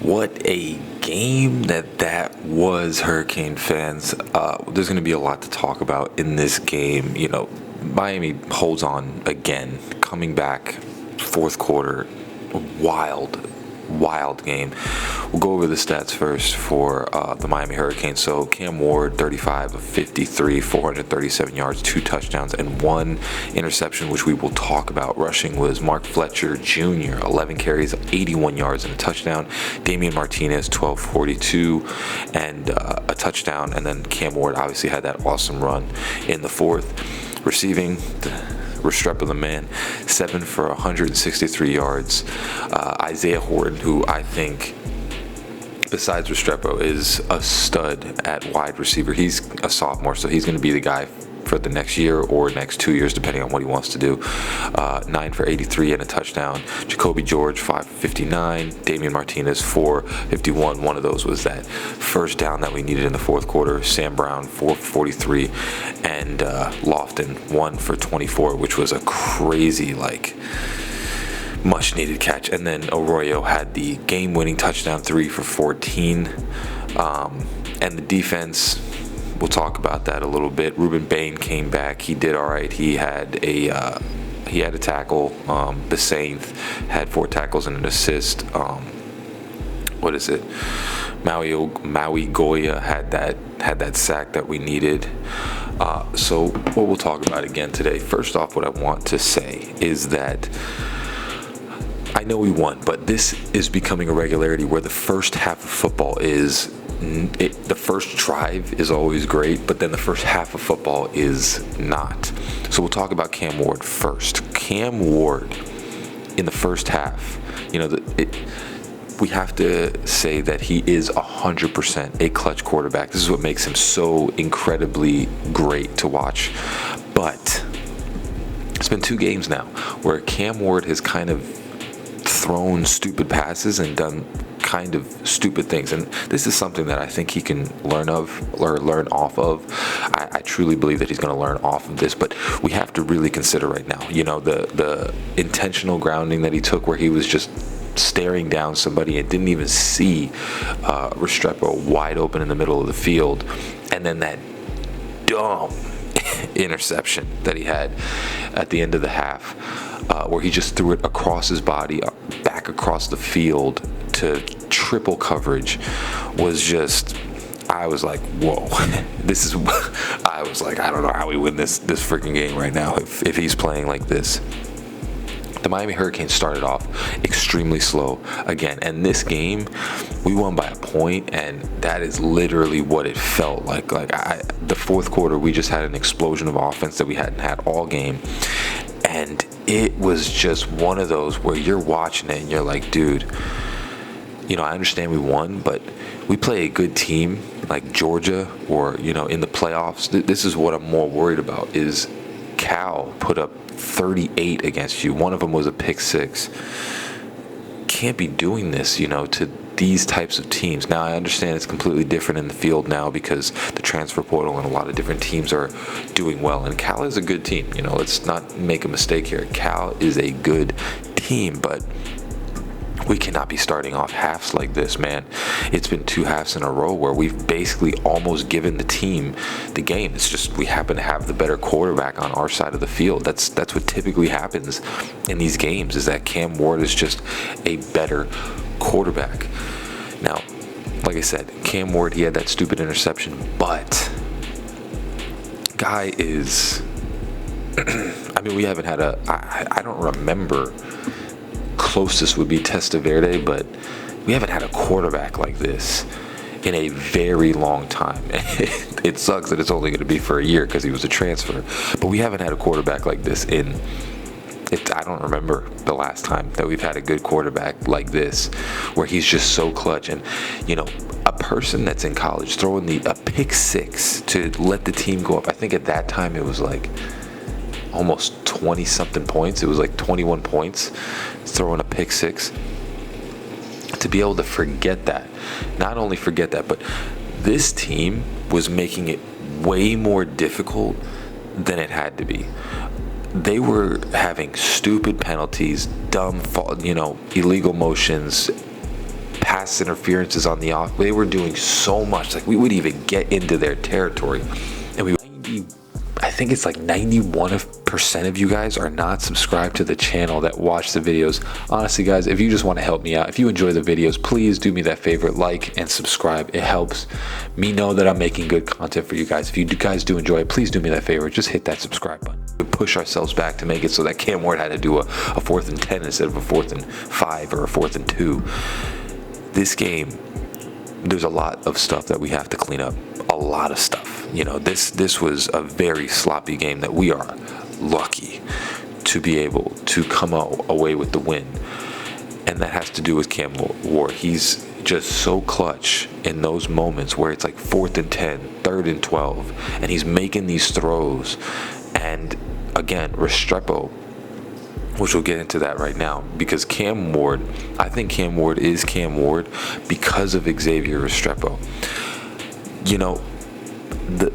What a game that was, Hurricane fans. There's going to be a lot to talk about in this game. Miami holds on again, coming back fourth quarter. Wild game. We'll go over the stats first for the Miami Hurricanes. So Cam Ward, 35 of 53, 437 yards, 2 touchdowns, and 1 interception, which we will talk about. Rushing was Mark Fletcher Jr., 11 carries, 81 yards, and a touchdown. Damian Martinez, 1242, and a touchdown. And then Cam Ward obviously had that awesome run in the fourth. Receiving, Restrepo the man, 7 for 163 yards. Isaiah Horton, who I think, besides Restrepo, is a stud at wide receiver. He's a sophomore, so he's going to be the guy for the next year or next 2 years, depending on what he wants to do. 9 for 83 and a touchdown. Jacoby George, 5 for 59. Damian Martinez, 4 for 51. One of those was that first down that we needed in the fourth quarter. Sam Brown, 4 for 43. And Lofton, 1 for 24, which was a crazy, much-needed catch. And then Arroyo had the game-winning touchdown, 3 for 14. And the defense, we'll talk about that a little bit. Ruben Bain came back. He did all right. He had a tackle. Basainth had 4 tackles and an assist. Maui Goya had that sack that we needed. So what we'll talk about again today. First off, what I want to say is that I know we won, but this is becoming a regularity where the first half of football is the first drive is always great, but then the first half of football is not. So we'll talk about Cam Ward first. Cam Ward in the first half, we have to say that he is 100% a clutch quarterback. This is what makes him so incredibly great to watch. But it's been 2 games now where Cam Ward has kind of thrown stupid passes and done kind of stupid things, and this is something that I think he can learn off of. I truly believe that he's going to learn off of this, but we have to really consider right now, the intentional grounding that he took, where he was just staring down somebody and didn't even see Restrepo wide open in the middle of the field, and then that dumb interception that he had at the end of the half, where he just threw it across his body, back across the field to triple coverage, was just, I was like, whoa. I was like, I don't know how we win this freaking game right now if he's playing like this. The Miami Hurricanes started off extremely slow again, and this game we won by a point, and that is literally what it felt like. The fourth quarter, we just had an explosion of offense that we hadn't had all game, and it was just one of those where you're watching it and you're like, dude, I understand we won, but we play a good team like Georgia or in the playoffs. This is what I'm more worried about, is Cal put up 38 against you. One of them was a pick 6. Can't be doing this, to these types of teams. Now, I understand it's completely different in the field now because the transfer portal and a lot of different teams are doing well. And Cal is a good team. Let's not make a mistake here. Cal is a good team, but we cannot be starting off halves like this, man. It's been 2 halves in a row where we've basically almost given the team the game. It's just we happen to have the better quarterback on our side of the field. That's what typically happens in these games, is that Cam Ward is just a better quarterback. Now, like I said, Cam Ward, he had that stupid interception, but guy is we haven't had I don't remember. Closest would be Testaverde, but we haven't had a quarterback like this in a very long time. It sucks that it's only going to be for a year because he was a transfer, but we haven't had a quarterback like this I don't remember the last time that we've had a good quarterback like this, where he's just so clutch. And a person that's in college throwing a pick 6 to let the team go up. I think at that time it was like almost 20-something points. It was like 21 points, throwing a pick 6. To be able to forget that, not only forget that, but this team was making it way more difficult than it had to be. They were having stupid penalties, dumb, illegal motions, pass interferences on the off. They were doing so much. Like, we would even get into their territory, and I think it's like 91% of you guys are not subscribed to the channel that watch the videos. Honestly, guys, if you just want to help me out, if you enjoy the videos, please do me that favor, like and subscribe. It helps me know that I'm making good content for you guys. If you guys do enjoy it, please do me that favor. Just hit that subscribe button. We push ourselves back to make it so that Cam Ward had to do a 4th and 10 instead of a 4th and 5 or a 4th and 2. This game, there's a lot of stuff that we have to clean up. A lot of stuff. You know, this was a very sloppy game that we are lucky to be able to come away with the win. And that has to do with Cam Ward. He's just so clutch in those moments where it's like 4th and 10, 3rd and 12, and he's making these throws. And again, Restrepo, which we'll get into that right now, because Cam Ward, I think Cam Ward is Cam Ward because of Xavier Restrepo. You know, the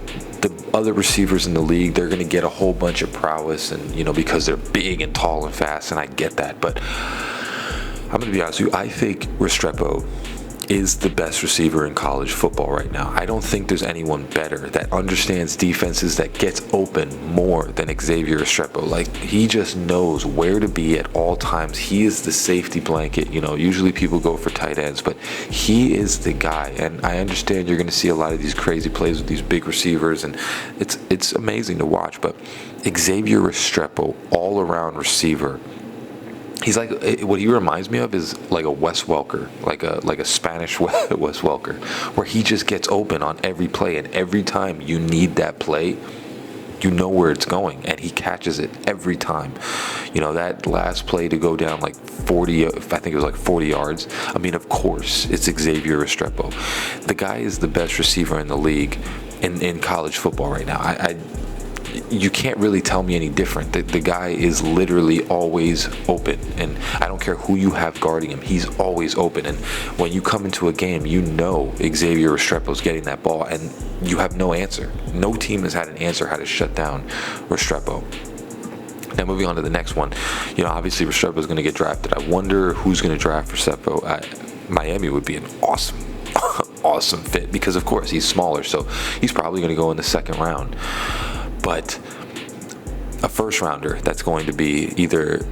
other receivers in the league, they're going to get a whole bunch of prowess, and, you know, because they're big and tall and fast, and I get that. But I'm going to be honest with you, I think Restrepo is the best receiver in college football right now. I don't think there's anyone better that understands defenses, that gets open more than Xavier Restrepo. Like, he just knows where to be at all times. He is the safety blanket. You know, usually people go for tight ends, but he is the guy. And I understand you're going to see a lot of these crazy plays with these big receivers, and it's amazing to watch. But Xavier Restrepo, all-around receiver, he's like, what he reminds me of is like a Wes Welker, like a Spanish Wes Welker, where he just gets open on every play, and every time you need that play, you know where it's going, and he catches it every time. You know, that last play to go down like 40, I think it was like 40 yards. I mean, of course, it's Xavier Restrepo. The guy is the best receiver in the league in college football right now. You can't really tell me any different. The guy is literally always open, and I don't care who you have guarding him, he's always open. And when you come into a game, you know Xavier Restrepo's getting that ball, and you have no answer. No team has had an answer how to shut down Restrepo. Now, moving on to the next one, you know, obviously Restrepo is going to get drafted. I wonder who's going to draft Restrepo. Miami would be an awesome fit, because of course he's smaller, so he's probably going to go in the 2nd round. But a 1st rounder that's going to be either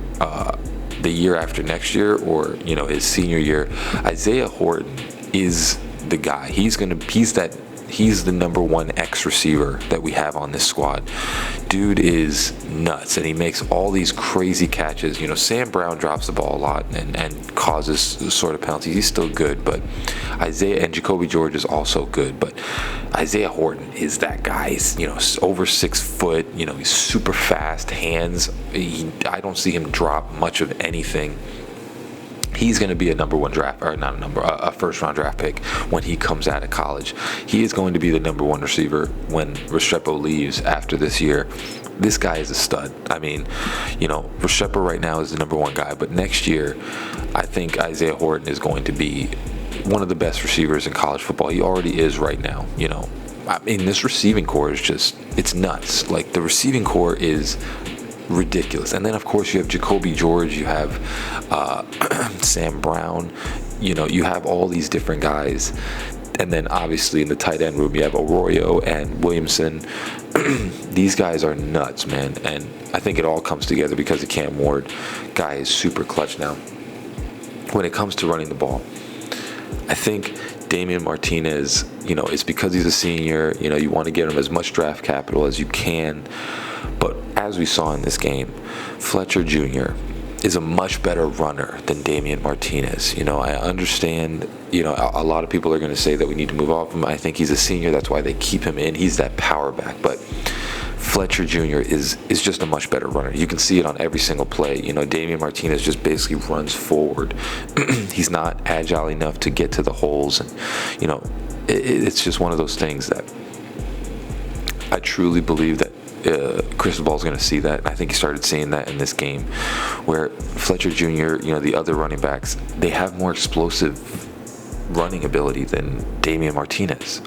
the year after next year, or, you know, his senior year, Isaiah Horton is the guy. He's the number 1 X receiver that we have on this squad. Dude is nuts, and he makes all these crazy catches. You know, Sam Brown drops the ball a lot and causes sort of penalties. He's still good, but Isaiah, and Jacoby George is also good, but Isaiah Horton is that guy. He's, you know, over 6 foot. You know, he's super fast, hands. I don't see him drop much of anything. He's going to be a number 1 draft, or not a 1st round draft pick when he comes out of college. He is going to be the number 1 receiver when Restrepo leaves after this year. This guy is a stud. I mean, you know, Restrepo right now is the number 1 guy, but next year, I think Isaiah Horton is going to be one of the best receivers in college football. He already is right now. You know, I mean, this receiving core is just, it's nuts. Like, the receiving core is ridiculous. And then, of course, you have Jacoby George, you have Sam Brown, you know, you have all these different guys. And then obviously in the tight end room, you have Arroyo and Williamson. These guys are nuts, man. And I think it all comes together because of Cam Ward. Guy is super clutch now. When it comes to running the ball, I think Damian Martinez, you know, it's because he's a senior, you know, you want to get him as much draft capital as you can. But as we saw in this game, Fletcher Jr. is a much better runner than Damian Martinez. You know, I understand, you know, a lot of people are going to say that we need to move off him. I think he's a senior. That's why they keep him in. He's that power back. But Fletcher Jr. is just a much better runner. You can see it on every single play. You know, Damian Martinez just basically runs forward. He's not agile enough to get to the holes. And, you know, it's just one of those things that I truly believe that Cristobal's going to see that, and I think he started seeing that in this game, where Fletcher Jr., you know, the other running backs, they have more explosive running ability than Damian Martinez.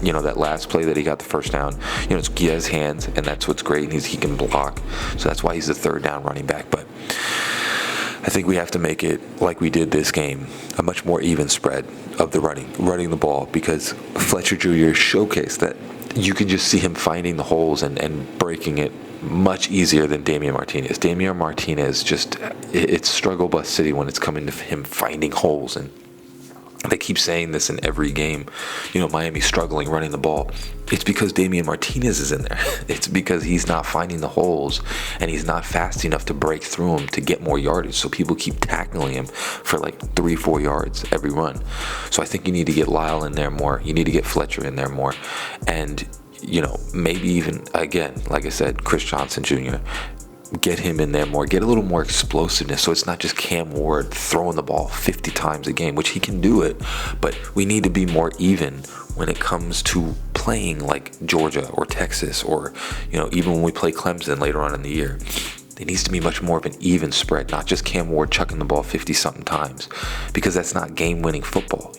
You know, that last play that he got the 1st down, you know, he has hands, and that's what's great, and he can block, so that's why he's the 3rd down running back. But I think we have to make it like we did this game, a much more even spread of the running the ball, because Fletcher Jr. showcased that you can just see him finding the holes and breaking it much easier than Damian Martinez. Damian Martinez it's struggle bus city when it's coming to him finding holes, and they keep saying this in every game. Miami's struggling running the ball. It's because Damian Martinez is in there. It's because he's not finding the holes, and he's not fast enough to break through them to get more yardage. So people keep tackling him for like 3-4 yards every run. So I think you need to get Lyle in there more. You need to get Fletcher in there more. And, maybe even, again, like I said, Chris Johnson Jr., get him in there more, get a little more explosiveness, so it's not just Cam Ward throwing the ball 50 times a game, which he can do it, but we need to be more even when it comes to playing like Georgia or Texas, or even when we play Clemson later on in the year. It needs to be much more of an even spread, not just Cam Ward chucking the ball 50-something times, because that's not game-winning football.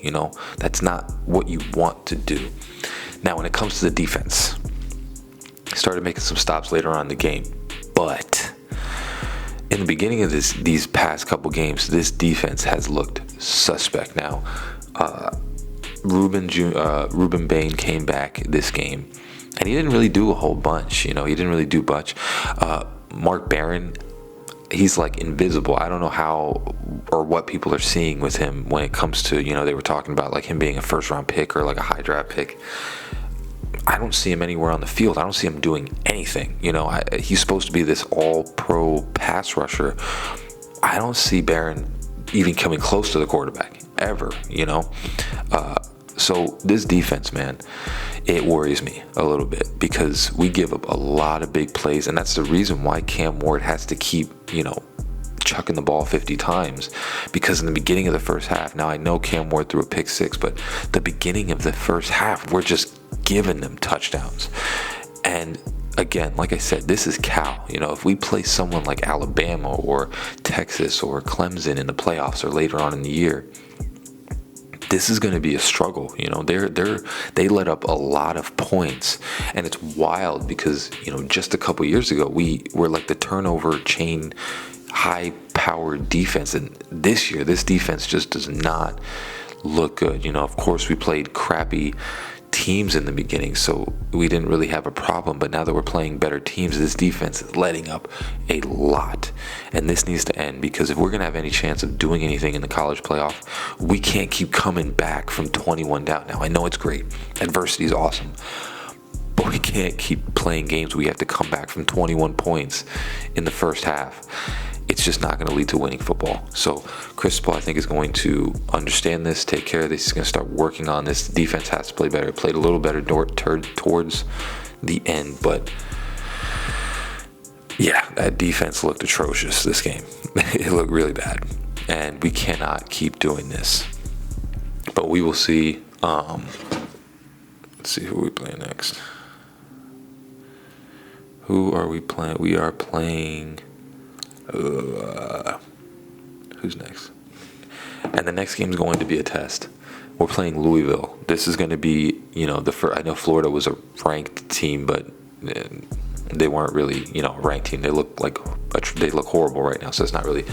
That's not what you want to do. Now, when it comes to the defense, started making some stops later on in the game. But in the beginning of these past couple games, this defense has looked suspect. Now, Ruben Bain came back this game, and he didn't really do a whole bunch. He didn't really do much. Mark Barron, he's like invisible. I don't know how or what people are seeing with him when it comes to, they were talking about like him being a first-round pick or like a high draft pick. I don't see him anywhere on the field. I don't see him doing anything. He's supposed to be this all-pro pass rusher. I don't see Barron even coming close to the quarterback ever. So this defense, man, it worries me a little bit, because we give up a lot of big plays, and that's the reason why Cam Ward has to keep, chucking the ball 50 times, because in the beginning of the first half, now I know Cam Ward threw a pick six, but the beginning of the first half, we're just giving them touchdowns. And again, like I said, this is Cal. If we play someone like Alabama or Texas or Clemson in the playoffs or later on in the year, this is going to be a struggle. They let up a lot of points, and it's wild because just a couple years ago we were like the turnover chain, high powered defense, and this year this defense just does not look good. Of course we played crappy teams in the beginning, so we didn't really have a problem, but now that we're playing better teams, this defense is letting up a lot, and this needs to end, because if we're going to have any chance of doing anything in the college playoff, we can't keep coming back from 21 down. Now I know it's great, adversity is awesome, but we can't keep playing games where we have to come back from 21 points in the first half. It's just not going to lead to winning football. So Chris Paul, I think, is going to understand this, take care of this. He's going to start working on this. The defense has to play better. It played a little better towards the end, but yeah, that defense looked atrocious this game. It looked really bad, and we cannot keep doing this. But we will see. Let's see who we play next. Who are we playing? We are playing. Who's next? And the next game is going to be a test. We're playing Louisville. This is going to be, I know Florida was a ranked team, but they weren't really, a ranked team. They look horrible right now. So it's not really.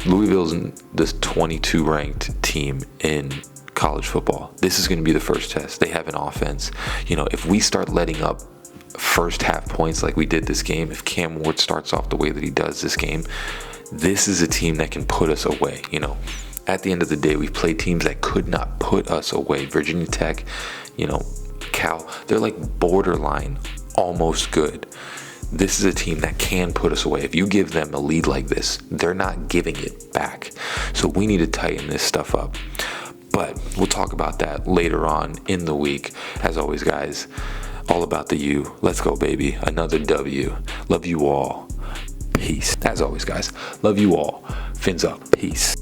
Louisville's this 22 ranked team in college football. This is going to be the first test. They have an offense. If we start letting up first half points like we did this game, if Cam Ward starts off the way that he does this game, this is a team that can put us away. At the end of the day, we've played teams that could not put us away. Virginia Tech, Cal, they're like borderline almost good. This is a team that can put us away. If you give them a lead like this, they're not giving it back. So we need to tighten this stuff up. But we'll talk about that later on in the week. As always, guys, all about the U. Let's go, baby. Another W. Love you all. Peace. As always, guys, love you all. Fins up. Peace.